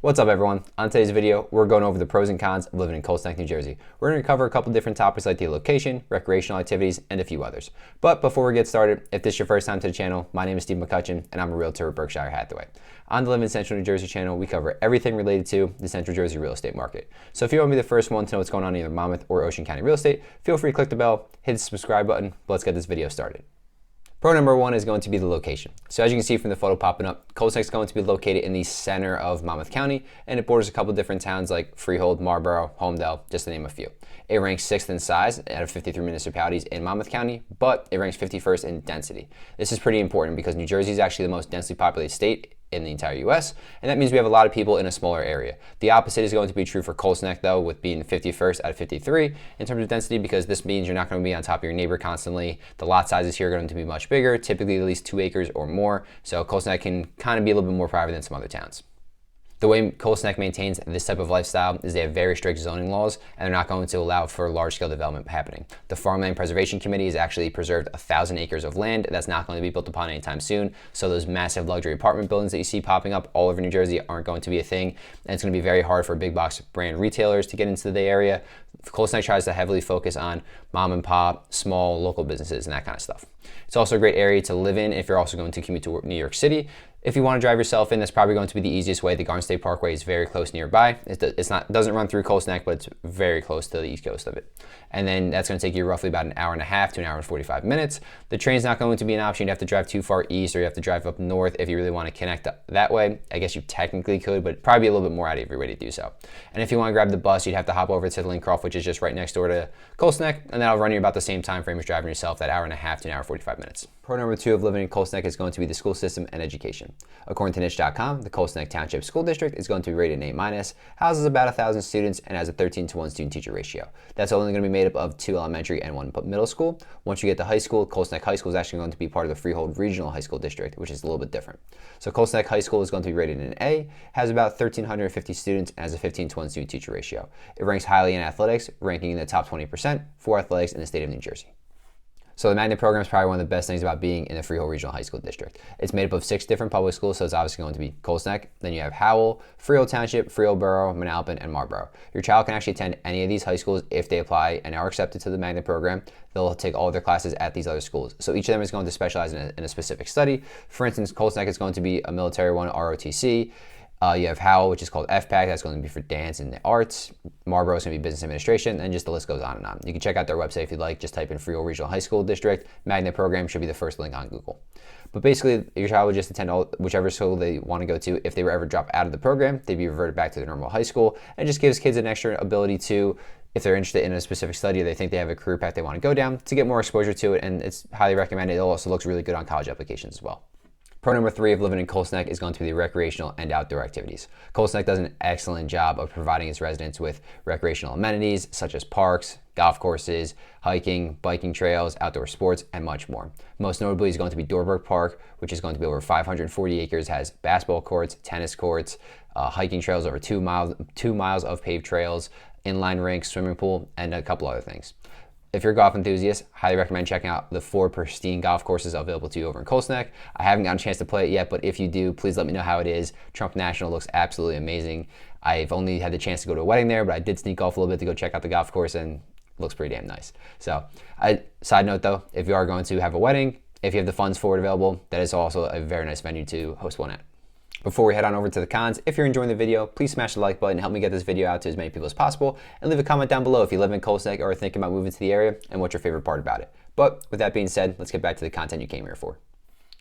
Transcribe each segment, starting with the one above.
What's up, everyone? On today's video, we're going over the pros and cons of living in Colts Neck, New Jersey. We're going to cover a couple different topics like the location, recreational activities, and a few others. But before we get started, if this is your first time to the channel, my name is Steve McCutcheon, and I'm a realtor at Berkshire Hathaway. On the Live in Central New Jersey channel, we cover everything related to the Central Jersey real estate market. So if you want to be the first one to know what's going on in either Monmouth or Ocean County real estate, feel free to click the bell, hit the subscribe button, but let's get this video started. Pro number one is going to be the location. So as you can see from the photo popping up, Colts Neck is going to be located in the center of Monmouth County, and it borders a couple different towns like Freehold, Marlborough, Homedale, just to name a few. It ranks 6th in size out of 53 municipalities in Monmouth County, but it ranks 51st in density. This is pretty important because New Jersey is actually the most densely populated state in the entire US, and that means we have a lot of people in a smaller area. The opposite is going to be true for Colts Neck, though, with being 51st out of 53 in terms of density, because this means you're not going to be on top of your neighbor constantly. The lot sizes here are going to be much bigger, typically at least 2 acres or more, so Colts Neck can kind of be a little bit more private than some other towns. The way Colts Neck maintains this type of lifestyle is they have very strict zoning laws, and they're not going to allow for large-scale development happening. The Farmland Preservation Committee has actually preserved 1,000 acres of land that's not going to be built upon anytime soon, so those massive luxury apartment buildings that you see popping up all over New Jersey aren't going to be a thing, and it's going to be very hard for big box brand retailers to get into the area. Colts Neck tries to heavily focus on mom and pop, small local businesses, and that kind of stuff. It's also a great area to live in if you're also going to commute to New York City. If you want to drive yourself in, that's probably going to be the easiest way. The Garden State Parkway is very close nearby. It doesn't run through Colts Neck, but it's very close to the east coast of it. And then that's going to take you roughly about an hour and a half to an hour and 45 minutes. The train's not going to be an option. You'd have to drive too far east, or you have to drive up north if you really want to connect that way. I guess you technically could, but probably a little bit more out of your way to do so. And if you want to grab the bus, you'd have to hop over to the Lincroft, which is just right next door to Colts Neck, and that'll run you about the same time frame as driving yourself, that hour and a half to an hour and 45 minutes. Pro number two of living in Colts Neck is going to be the school system and education. According to niche.com, the Colts Neck Township School District is going to be rated an A-, houses about 1,000 students, and has a 13-to-1 student-teacher ratio. That's only going to be made up of 2 elementary and 1 middle school. Once you get to high school, Colts Neck High School is actually going to be part of the Freehold Regional High School District, which is a little bit different. So Colts Neck High School is going to be rated an A, has about 1,350 students, and has a 15-to-1 student-teacher ratio. It ranks highly in athletics, ranking in the top 20% for athletics in the state of New Jersey. So the magnet program is probably one of the best things about being in the Freehold Regional High School District. It's made up of 6 different public schools, so it's obviously going to be Colts Neck. Then you have Howell, Freehold Township, Freehold Borough, Manalapan, and Marlborough. Your child can actually attend any of these high schools if they apply and are accepted to the magnet program. They'll take all of their classes at these other schools. So each of them is going to specialize in a specific study. For instance, Colts Neck is going to be a military one, ROTC. You have Howell, which is called FPAC. That's going to be for dance and the arts. Marlborough is going to be business administration, and just the list goes on and on. You can check out their website if you'd like. Just type in Freehold Regional High School District. Magnet program should be the first link on Google. But basically, your child would just attend whichever school they want to go to. If they were ever dropped out of the program, they'd be reverted back to their normal high school. And it just gives kids an extra ability to, if they're interested in a specific study or they think they have a career path they want to go down, to get more exposure to it. And it's highly recommended. It also looks really good on college applications as well. Pro number 3 of living in Colts Neck is going to be the recreational and outdoor activities. Colts Neck does an excellent job of providing its residents with recreational amenities such as parks, golf courses, hiking, biking trails, outdoor sports, and much more. Most notably is going to be Dorbrook Park, which is going to be over 540 acres, has basketball courts, tennis courts, hiking trails over 2 miles of paved trails, inline rinks, swimming pool, and a couple other things. If you're a golf enthusiast, highly recommend checking out the 4 pristine golf courses available to you over in Colts Neck. I haven't gotten a chance to play it yet, but if you do, please let me know how it is. Trump National looks absolutely amazing. I've only had the chance to go to a wedding there, but I did sneak off a little bit to go check out the golf course, and it looks pretty damn nice. So, side note though, if you are going to have a wedding, if you have the funds for it available, that is also a very nice venue to host one at. Before we head on over to the cons, if you're enjoying the video, please smash the like button and help me get this video out to as many people as possible, and leave a comment down below if you live in Colts Neck or are thinking about moving to the area and what's your favorite part about it. But with that being said, let's get back to the content you came here for.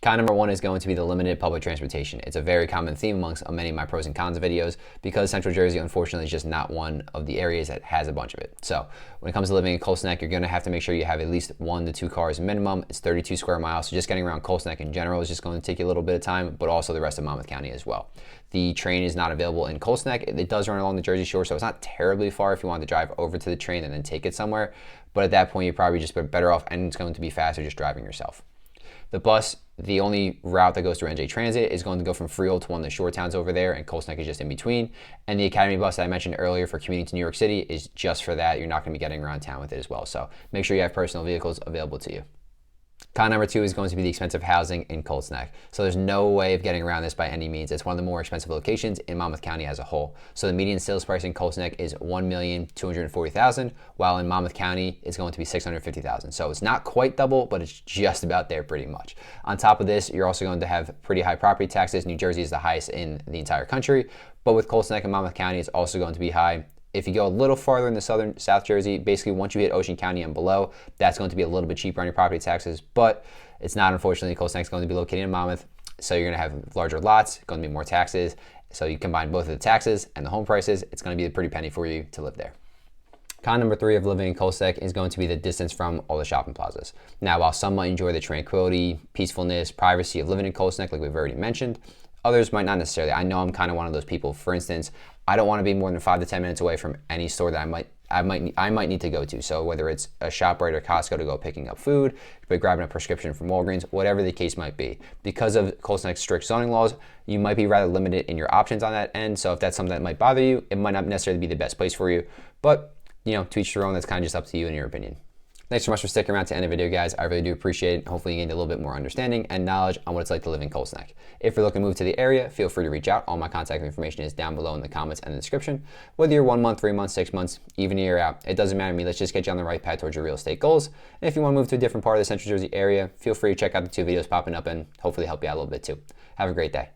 Con number 1 is going to be the limited public transportation. It's a very common theme amongst many of my pros and cons videos because Central Jersey, unfortunately, is just not one of the areas that has a bunch of it. So when it comes to living in Colts Neck, you're going to have to make sure you have at least 1 to 2 cars minimum. It's 32 square miles, so just getting around Colts Neck in general is just going to take you a little bit of time, but also the rest of Monmouth County as well. The train is not available in Colts Neck. It does run along the Jersey Shore, so it's not terribly far if you want to drive over to the train and then take it somewhere. But at that point, you're probably just better off, and it's going to be faster just driving yourself. The bus, the only route that goes through NJ Transit, is going to go from Freehold to one of the shore towns over there, and Colts Neck is just in between. And the Academy bus that I mentioned earlier for commuting to New York City is just for that. You're not going to be getting around town with it as well. So make sure you have personal vehicles available to you. Con number 2 is going to be the expensive housing in Colts Neck. So there's no way of getting around this by any means. It's one of the more expensive locations in Monmouth County as a whole. So the median sales price in Colts Neck is $1,240,000, while in Monmouth County it's going to be $650,000. So it's not quite double, but it's just about there pretty much. On top of this, you're also going to have pretty high property taxes. New Jersey is the highest in the entire country, but with Colts Neck and Monmouth County, it's also going to be high. If you go a little farther in the South Jersey, basically once you hit Ocean County and below, that's going to be a little bit cheaper on your property taxes, but it's not, unfortunately. Colts Neck is going to be located in Monmouth, so you're going to have larger lots, going to be more taxes. So you combine both of the taxes and the home prices, it's going to be a pretty penny for you to live there. Con number 3 of living in Colts Neck is going to be the distance from all the shopping plazas. Now, while some might enjoy the tranquility, peacefulness, privacy of living in Colts Neck, like we've already mentioned, others might not necessarily. I know I'm kind of one of those people. For instance, I don't want to be more than 5 to 10 minutes away from any store that I might need to go to. So whether it's a ShopRite or Costco to go picking up food, but grabbing a prescription from Walgreens, whatever the case might be. Because of Colts Neck's strict zoning laws, you might be rather limited in your options on that end. So if that's something that might bother you, it might not necessarily be the best place for you. But, to each their own. That's kind of just up to you and your opinion. Thanks so much for sticking around to the end of the video, guys. I really do appreciate it. Hopefully you gained a little bit more understanding and knowledge on what it's like to live in Colts Neck. If you're looking to move to the area, feel free to reach out. All my contact information is down below in the comments and the description. Whether you're 1 month, 3 months, 6 months, even a year out, it doesn't matter to me. Let's just get you on the right path towards your real estate goals. And if you want to move to a different part of the Central Jersey area, feel free to check out the 2 videos popping up and hopefully help you out a little bit too. Have a great day.